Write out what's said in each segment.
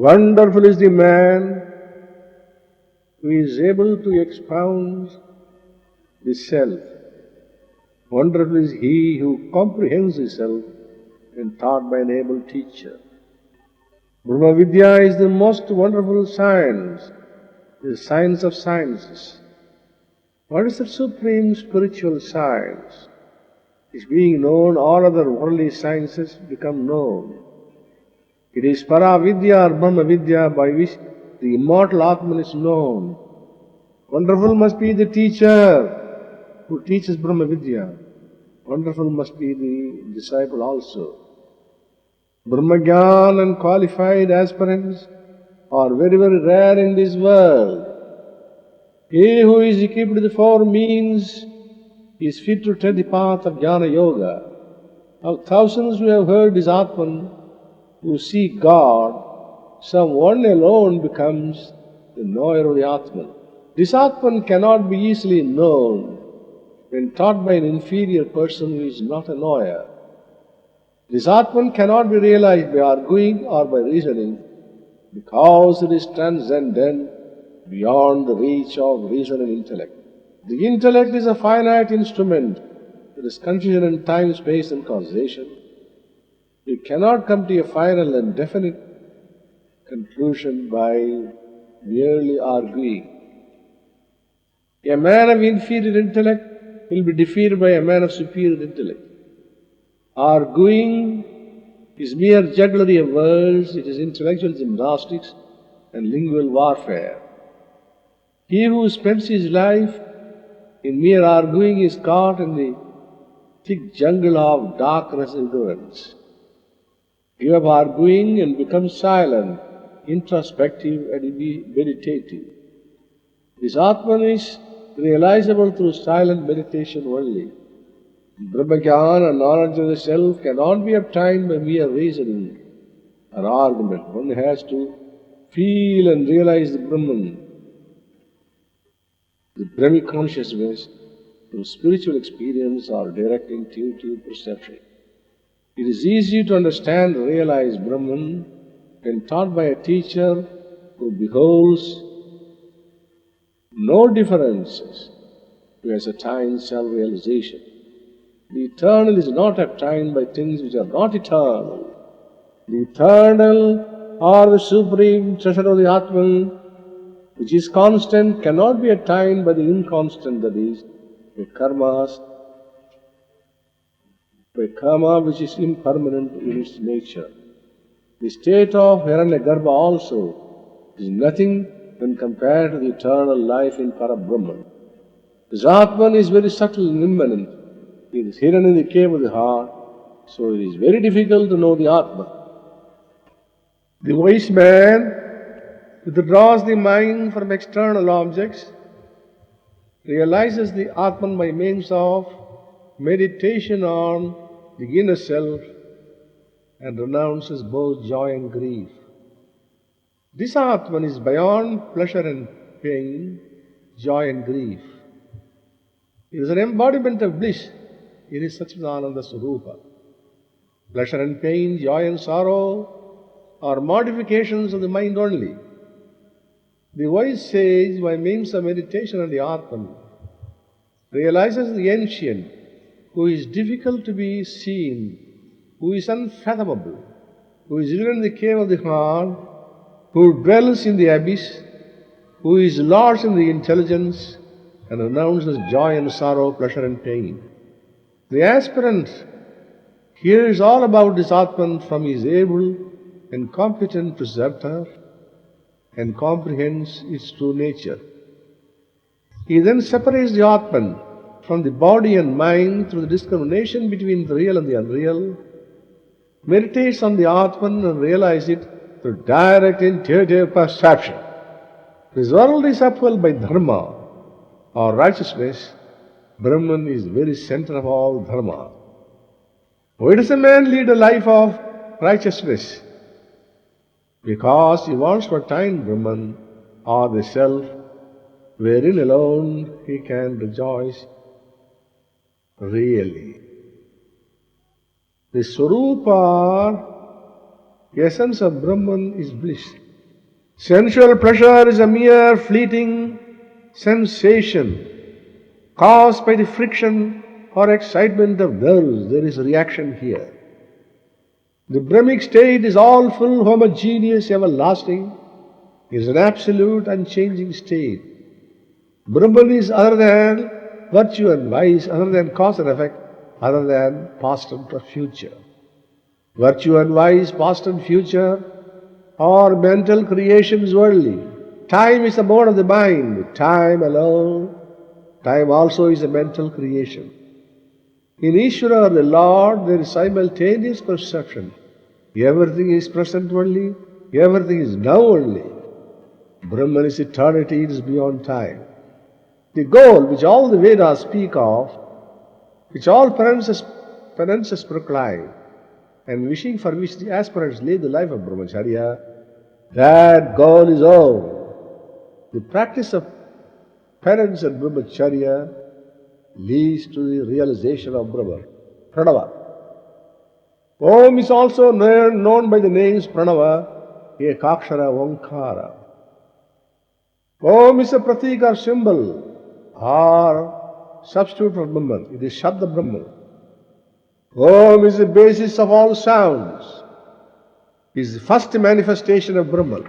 Wonderful is the man who is able to expound the self. Wonderful is he who comprehends the self when taught by an able teacher. Brahma Vidya is the most wonderful science, the science of sciences. What is the supreme spiritual science? Is being known, all other worldly sciences become known. It is Para Vidya or Brahma Vidya by which the immortal Atman is known. Wonderful must be the teacher who teaches Brahma Vidya. Wonderful must be the disciple also. Brahmagyan and qualified aspirants are very, very rare in this world. He who is equipped with the four means is fit to tread the path of Jnana Yoga. Of thousands who have heard this Atman, who seek God, some one alone becomes the knower of the Atman. This Atman cannot be easily known when taught by an inferior person who is not a knower. This Atman cannot be realized by arguing or by reasoning because it is transcendent beyond the reach of reason and intellect. The intellect is a finite instrument. There is confusion in time, space and causation. You cannot come to a final and definite conclusion by merely arguing. A man of inferior intellect will be defeated by a man of superior intellect. Arguing is mere jugglery of words, it is intellectual gymnastics and lingual warfare. He who spends his life in mere arguing is caught in the thick jungle of darkness and ignorance. Give up arguing and become silent, introspective and meditative. This Atman is realizable through silent meditation only. Brahmagyan and knowledge of the self cannot be obtained by mere reasoning or argument. One has to feel and realize the Brahman, the Brahmic consciousness, through spiritual experience or direct intuitive perception. It is easy to understand and realize Brahman when taught by a teacher who beholds no differences, who has attained self-realization. The eternal is not obtained by things which are not eternal. The eternal or the supreme treasure of the Atman, which is constant, cannot be attained by the inconstant, that is, by karma which is impermanent in its nature. The state of Hiranyagarbha also is nothing when compared to the eternal life in Parabrahman. This Atman is very subtle and immanent. It is hidden in the cave of the heart, so it is very difficult to know the Atman. The wise man withdraws the mind from external objects, realizes the Atman by means of meditation on the inner self, and renounces both joy and grief. This Atman is beyond pleasure and pain, joy and grief. It is an embodiment of bliss. It is Satchidananda Swarupa. Pleasure and pain, joy and sorrow are modifications of the mind only. The wise sage, by means of meditation on the Atman, realizes the ancient, who is difficult to be seen, who is unfathomable, who is hidden in the cave of the heart, who dwells in the abyss, who is lodged in the intelligence, and renounces joy and sorrow, pleasure and pain. The aspirant hears all about this Atman from his able and competent preceptor and comprehends its true nature. He then separates the Atman from the body and mind through the discrimination between the real and the unreal, meditates on the Atman and realizes it through direct intuitive perception. This world is upheld by dharma or righteousness. Brahman is very center of all dharma. Why does a man lead a life of righteousness? Because he wants to attain Brahman or the self, wherein alone he can rejoice really. The Swarupa, essence of Brahman, is bliss. Sensual pleasure is a mere fleeting sensation caused by the friction or excitement of nerves. There is a reaction here. The Brahmic state is all full, homogeneous, everlasting. It is an absolute, unchanging state. Brahman is other than virtue and vice, other than cause and effect, other than past and future. Virtue and vice, past and future, are mental creations only. Time is the mode of the mind. Time alone. Time also is a mental creation. In Ishvara, the Lord, there is simultaneous perception. Everything is present only. Everything is now only. Brahman is eternity, it is beyond time. The goal which all the Vedas speak of, which all penances proclaim, and wishing for which the aspirants lead the life of brahmacharya, that goal is all. The practice of penance and brahmacharya leads to the realization of Brahma, Pranava. Om is also known by the names Pranava, Ekakshara, Omkara. Om is a pratik or symbol or substitute for Brahman. It is Shabda Brahman. Om is the basis of all sounds. It is the first manifestation of Brahman.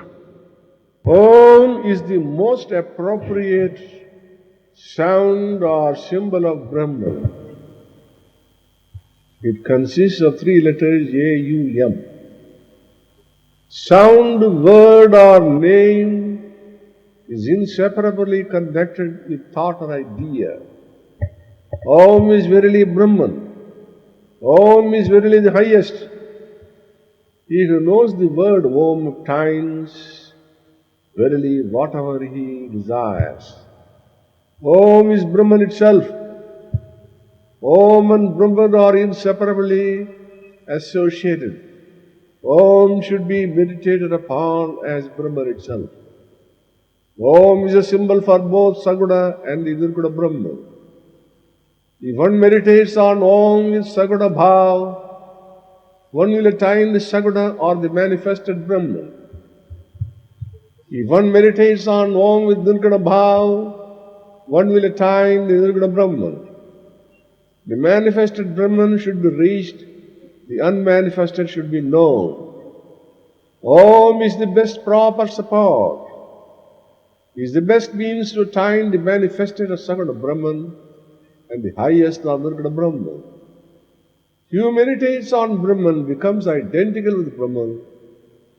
Om is the most appropriate sound or symbol of Brahman. It consists of 3 letters A-U-M. Sound, word or name is inseparably connected with thought or idea. Om is verily Brahman. Om is verily the highest. He who knows the word Om obtains verily whatever he desires. Om is Brahman itself. Om and Brahman are inseparably associated. Om should be meditated upon as Brahman itself. Om is a symbol for both Saguna and Nirguna Brahman. If one meditates on Om with Saguna Bhav, one will attain the Saguna or the manifested Brahman. If one meditates on Om with Nirguna Bhav, one will attain the Nirguna Brahman. The manifested Brahman should be reached, the unmanifested should be known. Om is the best proper support, is the best means to attain the manifested or Saguna Brahman and the highest or Nirguna Brahman. He who meditates on Brahman becomes identical with Brahman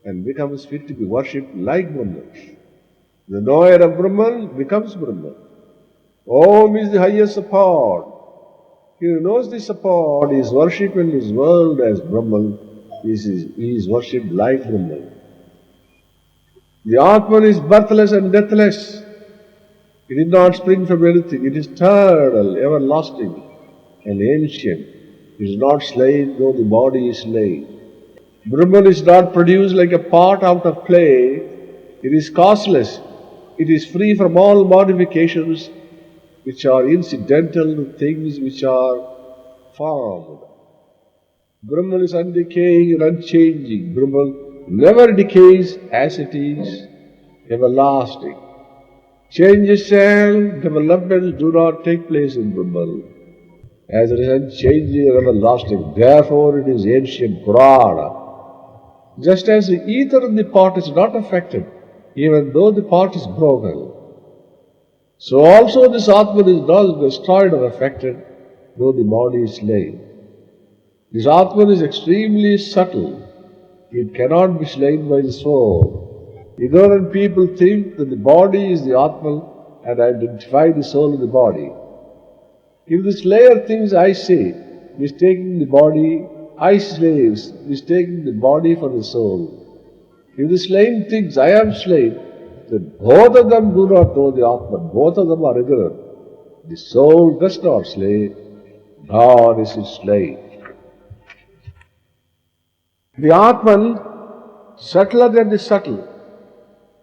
and becomes fit to be worshipped like Brahman. The knower of Brahman becomes Brahman. Om is the highest support. He who knows the support is worshipped in this world as Brahman. He is worshipped like Brahman. The Atman is birthless and deathless. It did not spring from anything. It is eternal, everlasting, and ancient. It is not slain, though the body is slain. Brahman is not produced like a pot out of clay. It is causeless. It is free from all modifications which are incidental to things which are formed. Brahman is undecaying and unchanging. Brahman never decays as it is, everlasting. Changes and developments do not take place in Brahman, as it is unchanging and everlasting. Therefore it is ancient, Purana. Just as the ether in the pot is not affected, even though the pot is broken, so also this Atman is not destroyed or affected, though the body is slain. This Atman is extremely subtle. It cannot be slain by the soul. Ignorant people think that the body is the Atman and identify the soul in the body. If the slayer thinks I say, mistaking the body, I slaves, mistaking the body for the soul. If the slain thinks I am slain, then both of them do not know the Atman. Both of them are ignorant. The soul does not slay, nor is it slain. The Atman, subtler than the subtle,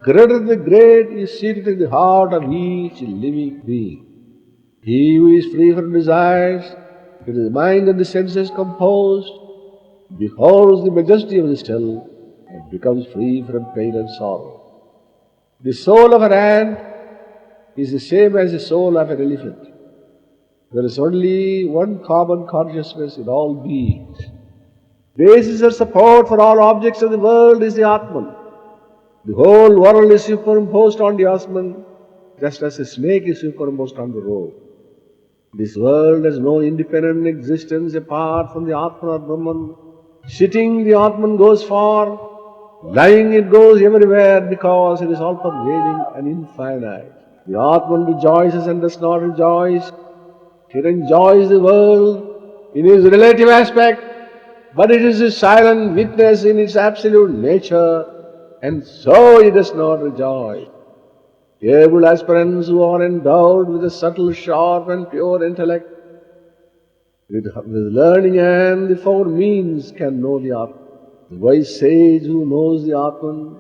greater than the great, is seated in the heart of each living being. He who is free from desires, with the mind and the senses composed, beholds the majesty of the still and becomes free from pain and sorrow. The soul of an ant is the same as the soul of an elephant. There is only one common consciousness in all beings. Basis or support for all objects of the world is the Atman. The whole world is superimposed on the Atman, just as a snake is superimposed on the rope. This world has no independent existence apart from the Atman or Brahman. Sitting, the Atman goes far. Lying, it goes everywhere because it is all pervading and infinite. The Atman rejoices and does not rejoice. He enjoys the world in his relative aspect, but it is a silent witness in its absolute nature, and so he does not rejoice. Able aspirants who are endowed with a subtle, sharp and pure intellect, with learning and the four means can know the Atman. The wise sage who knows the Atman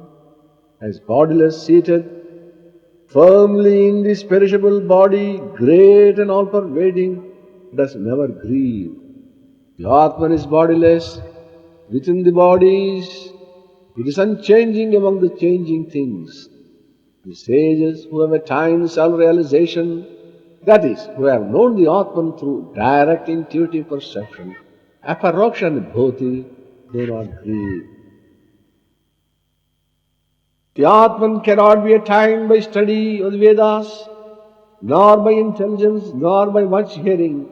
as bodiless seated, firmly in this perishable body, great and all-pervading, does never grieve. The Atman is bodiless, within the bodies, it is unchanging among the changing things. The sages who have attained self-realization, that is, who have known the Atman through direct intuitive perception, aparoksha and bhoti, do not grieve. The Atman cannot be attained by study of the Vedas, nor by intelligence, nor by much hearing.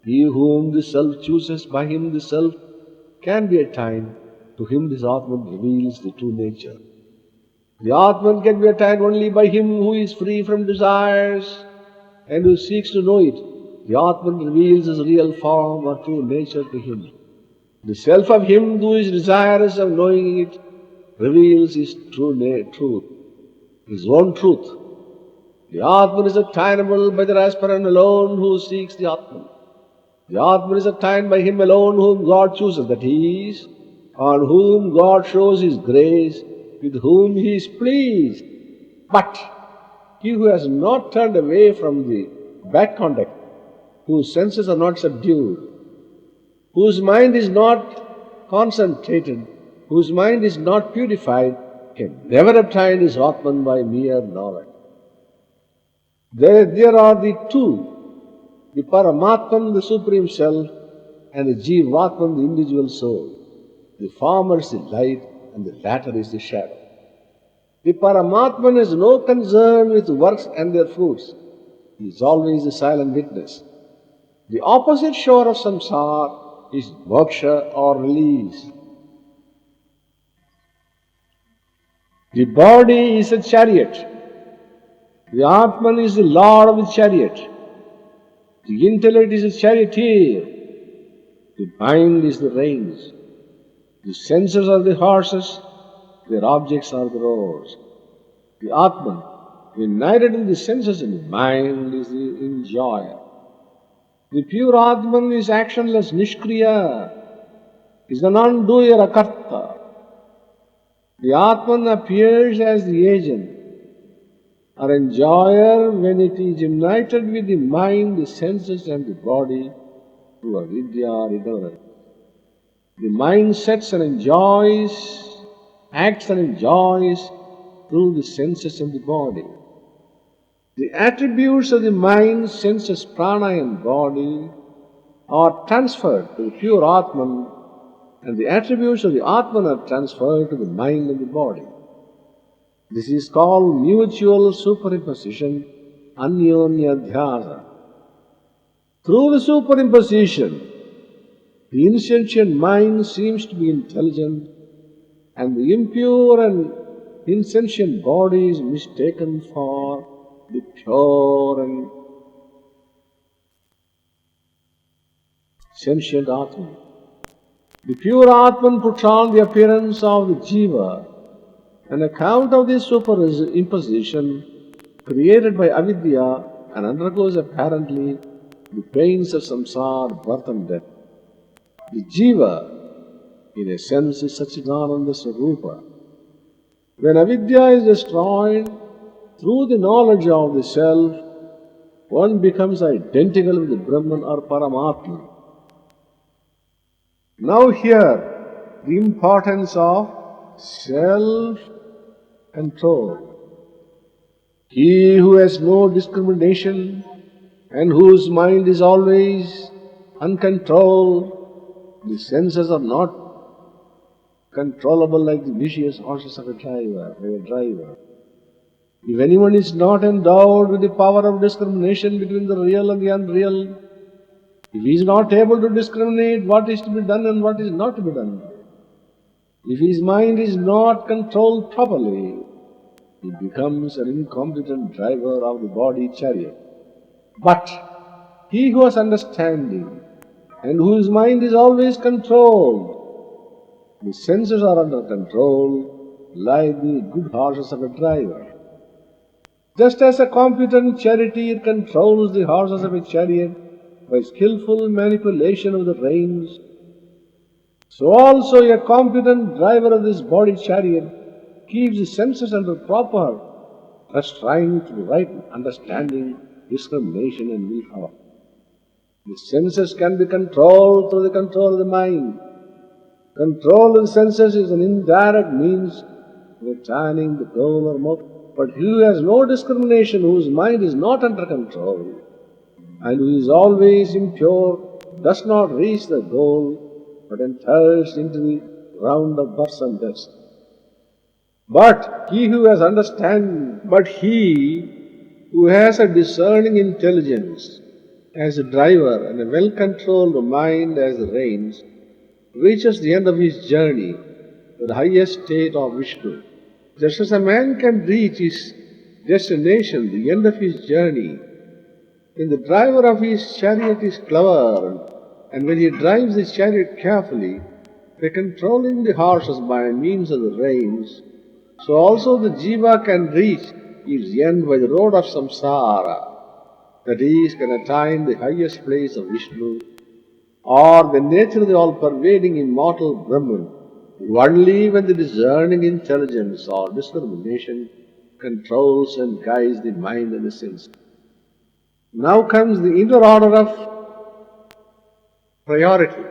He whom the Self chooses, by him the Self can be attained. To him this Atman reveals the true nature. The Atman can be attained only by him who is free from desires and who seeks to know it. The Atman reveals his real form or true nature to him. The self of him who is desirous of knowing it reveals his truth, his own truth. The Atman is attainable by the aspirant alone who seeks the Atman. The Atman is attained by him alone whom God chooses, that is, on whom God shows his grace, with whom he is pleased. But he who has not turned away from the bad conduct, whose senses are not subdued, whose mind is not concentrated, whose mind is not purified, can never obtain his Atman by mere knowledge. There are the two, the Paramatman, the Supreme Self, and the Jivatman, the individual soul. The former is the light and the latter is the shadow. The Paramatman has no concern with works and their fruits. He is always the silent witness. The opposite shore of samsara is moksha or release. The body is a chariot. The Atman is the lord of the chariot. The intellect is a charioteer. The mind is the reins. The senses are the horses. Their objects are the roads. The Atman, united in the senses and the mind, is the enjoyer. The pure Atman is actionless, nishkriya, is an undoer, a karta. The Atman appears as the agent, or enjoyer, when it is united with the mind, the senses and the body through a Vidya or ignorance. The mind sets and enjoys, acts and enjoys through the senses and the body. The attributes of the mind, senses, prana and body are transferred to the pure Atman, and the attributes of the Atman are transferred to the mind and the body. This is called mutual superimposition, anyonya dhyasa. Through the superimposition, the insentient mind seems to be intelligent, and the impure and insentient body is mistaken for the pure and sentient Atman. The pure Atman puts on the appearance of the Jiva. On account of this superimposition created by avidya and undergoes apparently the pains of samsara, birth and death. The Jiva, in a sense, is Satchidananda Swarupa. When avidya is destroyed, through the knowledge of the self, one becomes identical with the Brahman or Paramatma. Now here, the importance of self-control. He who has no discrimination and whose mind is always uncontrolled, the senses are not controllable like the vicious horses of a driver. If anyone is not endowed with the power of discrimination between the real and the unreal, if he is not able to discriminate what is to be done and what is not to be done, if his mind is not controlled properly, he becomes an incompetent driver of the body chariot. But he who has understanding and whose mind is always controlled, the senses are under control like the good horses of a driver. Just as a competent charioteer controls the horses of a chariot by skillful manipulation of the reins, so also a competent driver of this body chariot keeps the senses under proper restraint to the right understanding, discrimination and willpower. The senses can be controlled through the control of the mind. Control of the senses is an indirect means of attaining the goal or motive. But he who has no discrimination, whose mind is not under control, and who is always impure, does not reach the goal, but enters into the round of birth and death. But he who has a discerning intelligence as a driver and a well-controlled mind as the reins, reaches the end of his journey to the highest state of Vishnu. Just as a man can reach his destination, the end of his journey, when the driver of his chariot is clever, and when he drives the chariot carefully, by controlling the horses by means of the reins, so also the jiva can reach its end by the road of samsara, that is, can attain the highest place of Vishnu, or the nature of the all-pervading immortal Brahman, only when the discerning intelligence or discrimination controls and guides the mind and the senses. Now comes the inner order of priority.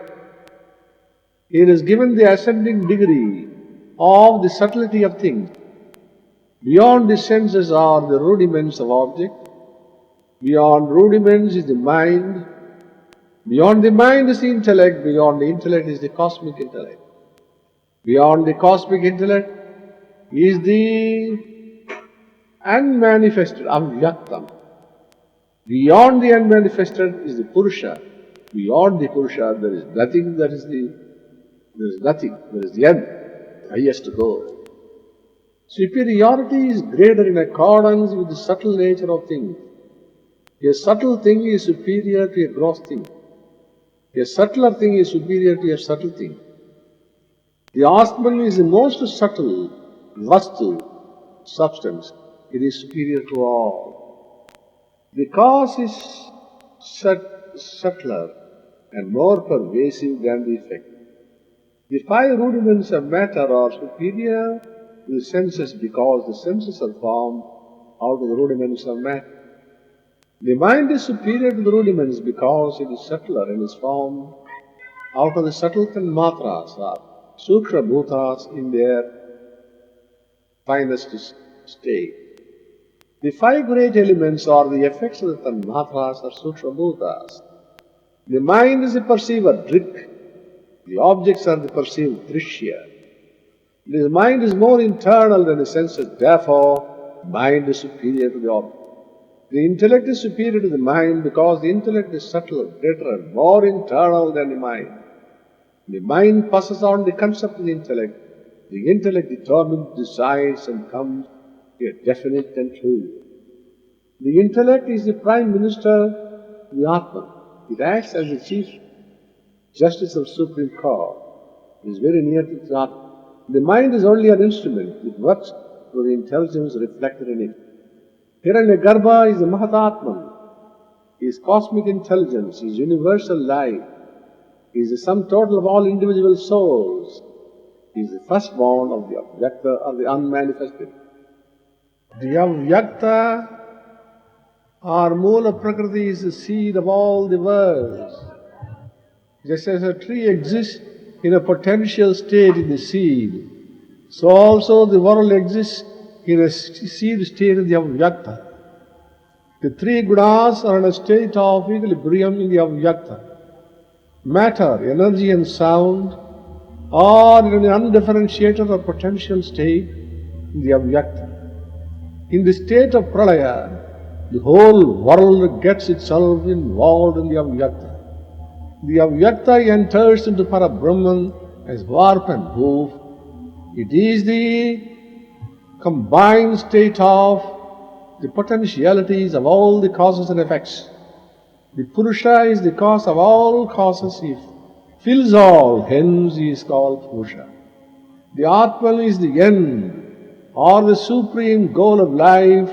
It is given the ascending degree of the subtlety of things. Beyond the senses are the rudiments of object. Beyond rudiments is the mind. Beyond the mind is the intellect. Beyond the intellect is the cosmic intellect. Beyond the cosmic intellect is the unmanifested, avyaktam. Beyond the unmanifested is the Purusha. Beyond the Purusha there is nothing, there is the end, the highest goal. Superiority is greater in accordance with the subtle nature of things. A subtle thing is superior to a gross thing. A subtler thing is superior to a subtle thing. The Atman is the most subtle vastu, substance. It is superior to all. The cause is subtler and more pervasive than the effect. The five rudiments of matter are superior to the senses because the senses are formed out of the rudiments of matter. The mind is superior to the rudiments because it is subtler and is formed out of the subtle tanmatras or sukshma bhutas in their finest state. The five great elements are the effects of the tanmatras or sukshma bhutas. The mind is a perceiver, drik. The objects are the perceived, drishya. The mind is more internal than the senses, therefore, mind is superior to the object. The intellect is superior to the mind because the intellect is subtler, greater, and more internal than the mind. The mind passes on the concept of the intellect. The intellect determines, decides, and comes to a definite conclusion. The intellect is the prime minister of the Atman. It acts as the chief justice of Supreme Court. It is very near to the Atman. The mind is only an instrument. It works through the intelligence reflected in it. Hiranyagarbha is the Mahatatman. He is cosmic intelligence. He is universal life. He is the sum total of all individual souls. He is the firstborn of the Avyakta or the unmanifested. The Avyakta or Moola Prakriti is the seed of all the worlds. Just as a tree exists in a potential state in the seed, so also the world exists in a seed state in the Avyakta. The three gunas are in a state of equilibrium in the Avyakta. Matter, energy and sound are in an undifferentiated or potential state in the Avyakta. In the state of Pralaya, the whole world gets itself involved in the Avyakta. The Avyakta enters into Parabrahman as warp and woof. It is the combined state of the potentialities of all the causes and effects. The Purusha is the cause of all causes. He fills all, hence he is called Purusha. The Atman is the end or the supreme goal of life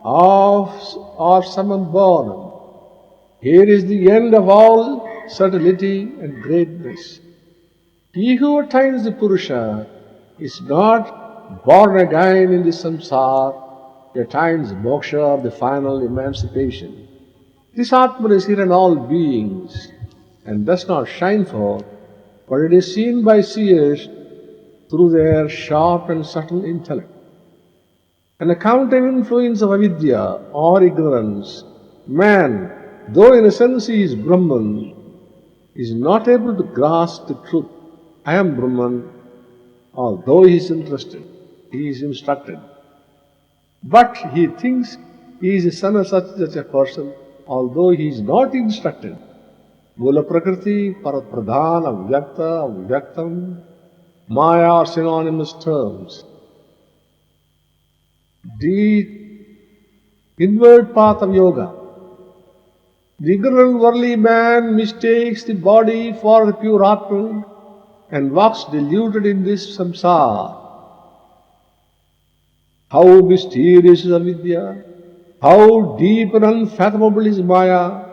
of someone born. Here is the end of all subtlety and greatness. He who attains the Purusha is not born again in the samsara, he attains moksha, the final emancipation. This Atman is here in all beings and does not shine forth, but it is seen by seers through their sharp and subtle intellect. On account of influence of avidya or ignorance, man, though in a sense he is Brahman, is not able to grasp the truth. I am Brahman, although he is interested, he is instructed. But he thinks he is the son of such a person, although he is not instructed. Mula Prakriti, Parat Pradhan, Avyakta, Avyaktam, Maya are synonymous terms. The inward path of yoga. The ignorant worldly man mistakes the body for the pure Atman and walks deluded in this samsara. How mysterious is avidya, how deep and unfathomable is maya,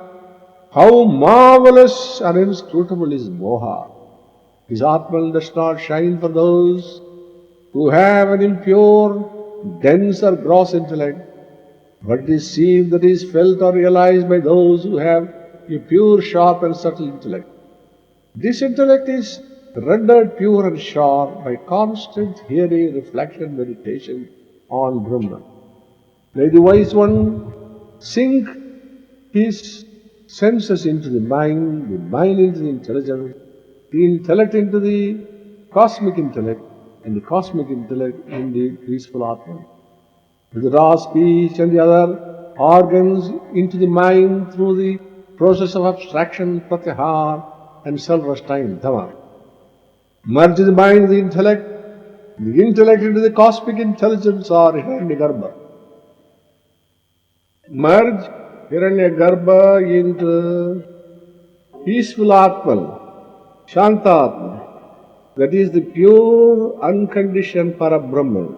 how marvelous and inscrutable is moha. His Atman does not shine for those who have an impure, dense or gross intellect, but it is seen that it is felt or realized by those who have a pure, sharp and subtle intellect. This intellect is rendered pure and sharp by constant hearing, reflection, meditation on Brahman. Let the wise one sink his senses into the mind into the intelligence, the intellect into the cosmic intellect, and the cosmic intellect in the peaceful Atman. With the raw speech and the other organs into the mind through the process of abstraction, pratyahar, and self-restraint, dhamma. Merge the mind with the intellect into the cosmic intelligence or Hiranyagarbha. Merge Hiranyagarbha into peaceful Atman, Shantatman, that is the pure, unconditioned Parabrahman.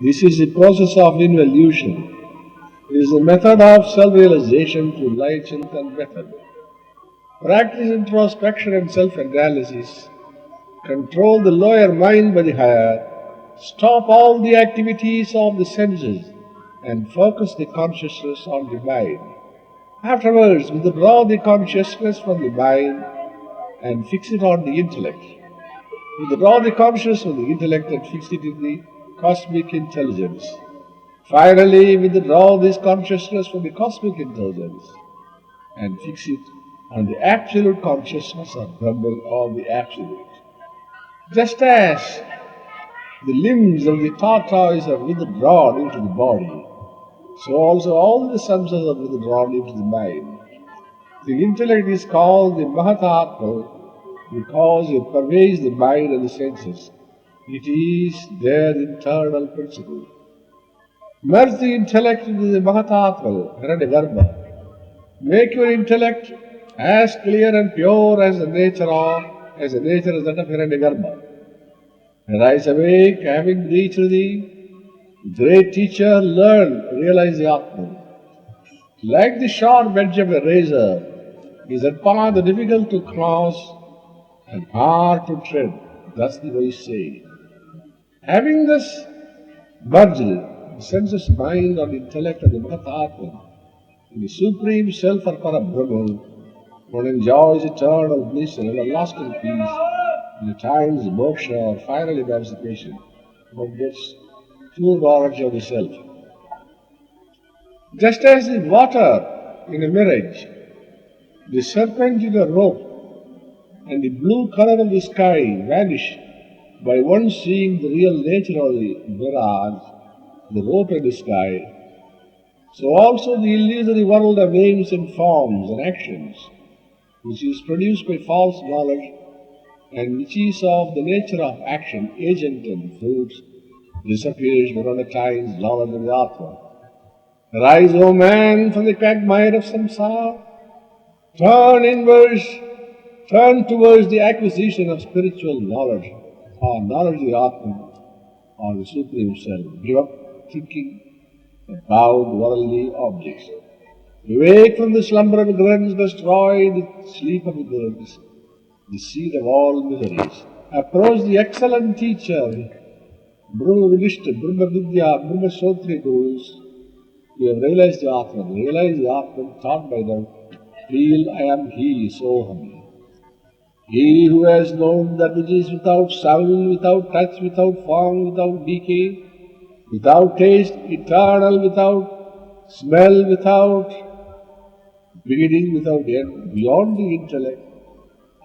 This is the process of involution. It is a method of self-realization through light, chintan method. Practice introspection and self-analysis. Control the lower mind by the higher. Stop all the activities of the senses and focus the consciousness on the mind. Afterwards, withdraw the consciousness from the mind and fix it on the intellect. Withdraw the consciousness from the intellect and fix it in the cosmic intelligence. Finally, withdraw this consciousness from the cosmic intelligence and fix it on the absolute consciousness of Brahman or the absolute. Just as the limbs of the tortoise are withdrawn into the body, so also all the senses are withdrawn into the mind. The intellect is called the Mahatatma because it pervades the mind and the senses. It is their internal principle. Merge the intellect into the Mahatatma, Hiranyagarbha. Make your intellect as clear and pure as the nature is that of Hiranyagarbha. Rise awake, having reached the great teacher, learn, realize the Atman. Like the sharp edge of a razor, is a path difficult to cross and hard to tread. Thus the wise say. Having thus merged the senses, mind, or intellect and the Mahatatman in the Supreme Self or Parabrahman, one enjoys eternal bliss and everlasting peace, and attains moksha or final emancipation. One gets true knowledge of the self. Just as the water in a mirage, the serpent in a rope, and the blue color of the sky vanish by one seeing the real nature of the mirage, the rope and the sky, so also the illusory world of names and forms and actions, which is produced by false knowledge and which is of the nature of action, agent and fruit, disappears when it attains knowledge of the Atma. Arise, O man, from the quagmire of samsara. Turn inwards, turn towards the acquisition of spiritual knowledge, or knowledge of the Atma, or the Supreme Self. Give up thinking about worldly objects. Awake from the slumber of ignorance, destroy the sleep of ignorance, the seed of all miseries. Approach the excellent teacher, Brahma Vidya, Brahma Sotri Gurus. You have realized the Atman, realize the Atman taught by them. Feel I am He, Soham. He who has known that which is without sound, without touch, without form, without decay, without taste, eternal, without smell, without beginning, without end, beyond the intellect,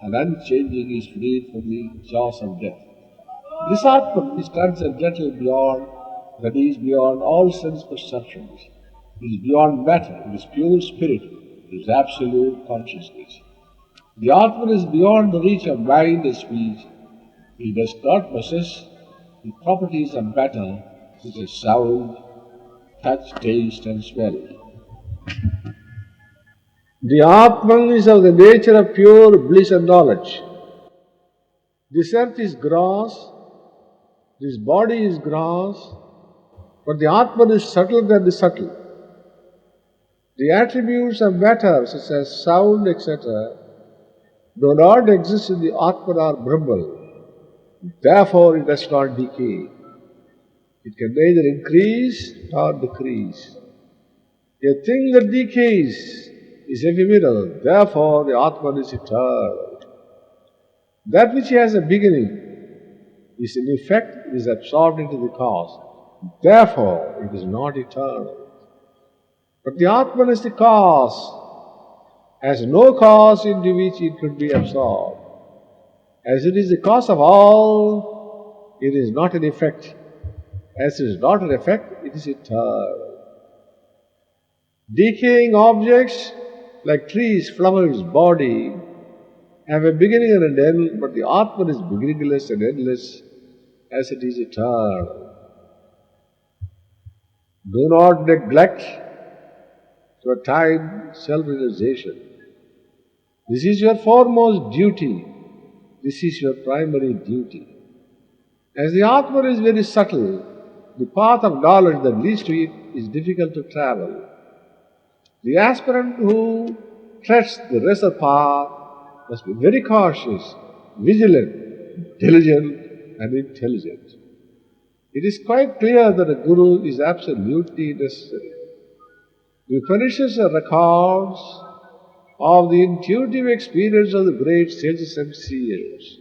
and unchanging is freed from the jaws of death. This Atman is transcendental beyond, that is beyond all sense perceptions. It is beyond matter, it is pure spirit, it is absolute consciousness. The Atman is beyond the reach of mind and speech. It does not possess the properties of matter, such as sound, touch, taste, and smell. The Atman is of the nature of pure bliss and knowledge. This earth is grass, this body is grass, but the Atman is subtler than the subtle. The attributes of matter, such as sound, etc., do not exist in the Atman or Brahman. Therefore, it does not decay. It can neither increase nor decrease. A thing that decays is ephemeral. Therefore, the Atman is eternal. That which has a beginning is in effect is absorbed into the cause. Therefore, it is not eternal. But the Atman is the cause, has no cause into which it could be absorbed. As it is the cause of all, it is not an effect. As it is not an effect, it is eternal. Decaying objects like trees, flowers, body have a beginning and an end, but the Atman is beginningless and endless as it is eternal. Do not neglect to attain self-realization. This is your foremost duty. This is your primary duty. As the Atman is very subtle, the path of knowledge that leads to it is difficult to travel. The aspirant who treads the lesser path must be very cautious, vigilant, diligent, and intelligent. It is quite clear that a guru is absolutely necessary. The Upanishads are records of the intuitive experience of the great sages and seers.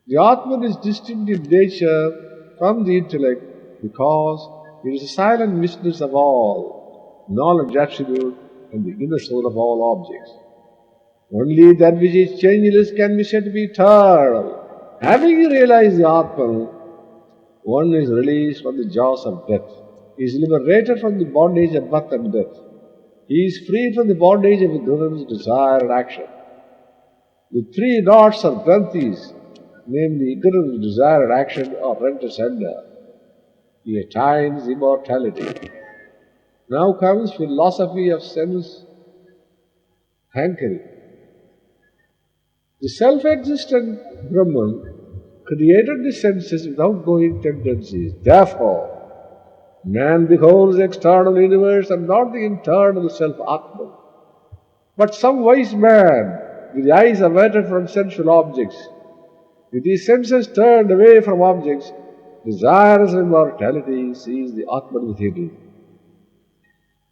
The Atman is distinct in nature from the intellect because it is the silent witness of all, knowledge absolute, and the inner soul of all objects. Only that which is changeless can be said to be eternal. Having realized the Atman, one is released from the jaws of death. He is liberated from the bondage of birth and death. He is freed from the bondage of ignorance, desire, and action. The three knots or granthis, namely ignorance, desire, and action, are rent asunder. He attains immortality. Now comes philosophy of sense hankering. The self-existent Brahman created the senses with outgoing tendencies. Therefore, man beholds the external universe and not the internal self-Atman. But some wise man, with the eyes averted from sensual objects, with his senses turned away from objects, desirous of immortality, sees the Atman within him.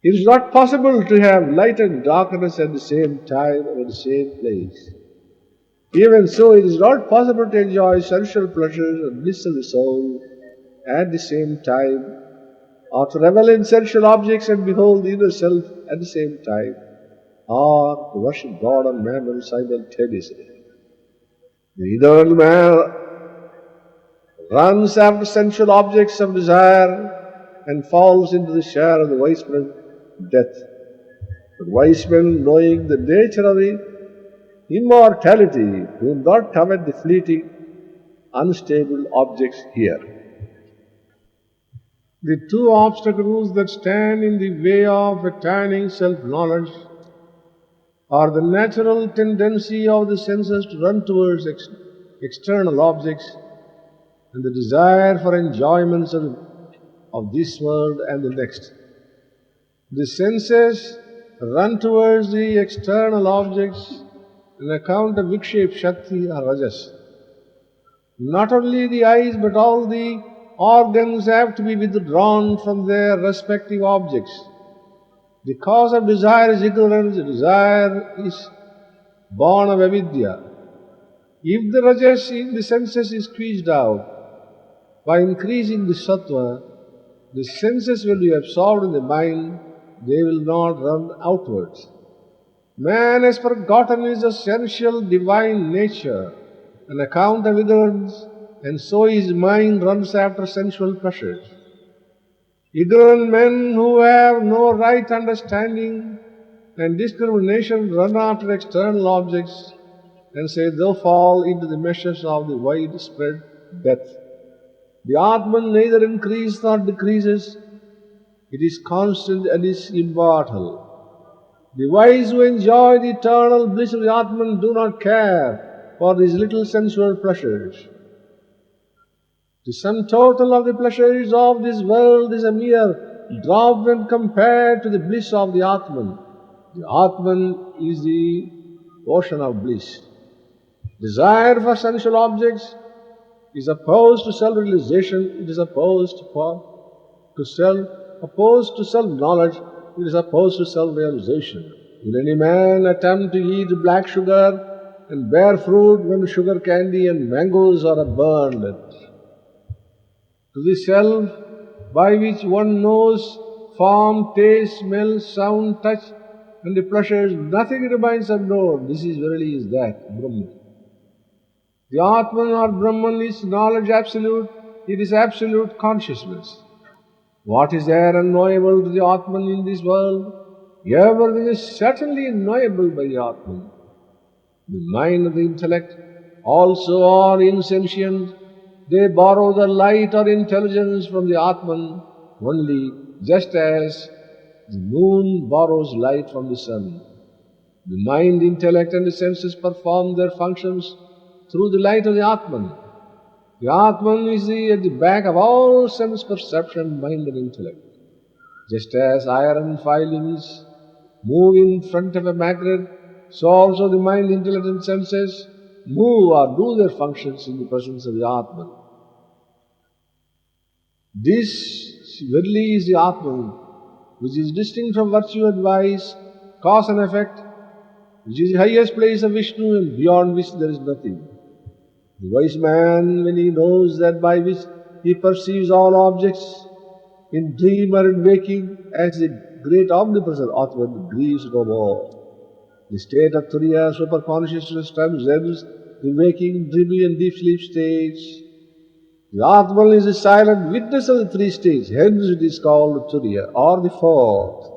It is not possible to have light and darkness at the same time and at the same place. Even so, it is not possible to enjoy sensual pleasures and bliss of the soul at the same time, or to revel in sensual objects and behold the inner self at the same time, or to worship God and mammon simultaneously. The eternal man runs after sensual objects of desire and falls into the share of the wise man, death. But wise men, knowing the nature of the immortality, do not covet the fleeting, unstable objects here. The two obstacles that stand in the way of attaining self-knowledge are the natural tendency of the senses to run towards external objects and the desire for enjoyments of this world and the next. The senses run towards the external objects on account of Vikshep Shakti or Rajas. Not only the eyes but all the organs have to be withdrawn from their respective objects. The cause of desire is ignorance. Desire is born of avidya. If the rajas in the senses is squeezed out, by increasing the sattva, the senses will be absorbed in the mind, they will not run outwards. Man has forgotten his essential divine nature on account of ignorance, and so his mind runs after sensual pleasures. Ignorant men who have no right understanding and discrimination run after external objects and say they fall into the meshes of the widespread death. The Atman neither increases nor decreases, it is constant and is immortal. The wise who enjoy the eternal bliss of the Atman do not care for these little sensual pleasures. The sum total of the pleasures of this world is a mere drop when compared to the bliss of the Atman. The Atman is the ocean of bliss. Desire for sensual objects is opposed to self-realization, it is opposed to self-knowledge, it is opposed to self-realization. Will any man attempt to eat black sugar and bear fruit when sugar candy and mangoes are burned? To the self by which one knows form, taste, smell, sound, touch, and the pleasures, nothing remains unknown. This is verily is that, Brahman. The Atman or Brahman is knowledge absolute, it is absolute consciousness. What is there unknowable to the Atman in this world? Everything is certainly knowable by the Atman. The mind and the intellect also are insentient. They borrow the light or intelligence from the Atman only, just as the moon borrows light from the sun. The mind, intellect and the senses perform their functions through the light of the Atman. The Atman is at the back of all sense perception, mind and intellect. Just as iron filings move in front of a magnet, so also the mind, intellect and senses move or do their functions in the presence of the Atman. This verily is the Atman, which is distinct from virtue and vice, cause and effect, which is the highest place of Vishnu and beyond which there is nothing. The wise man, when he knows that by which he perceives all objects, in dream or in waking, as the great omnipresent Atman, grieves no more. The state of Turiya, superconsciousness, transcends the waking, dreamy and deep sleep states. The Atman is the silent witness of the three states, hence it is called Turiya, or the fourth.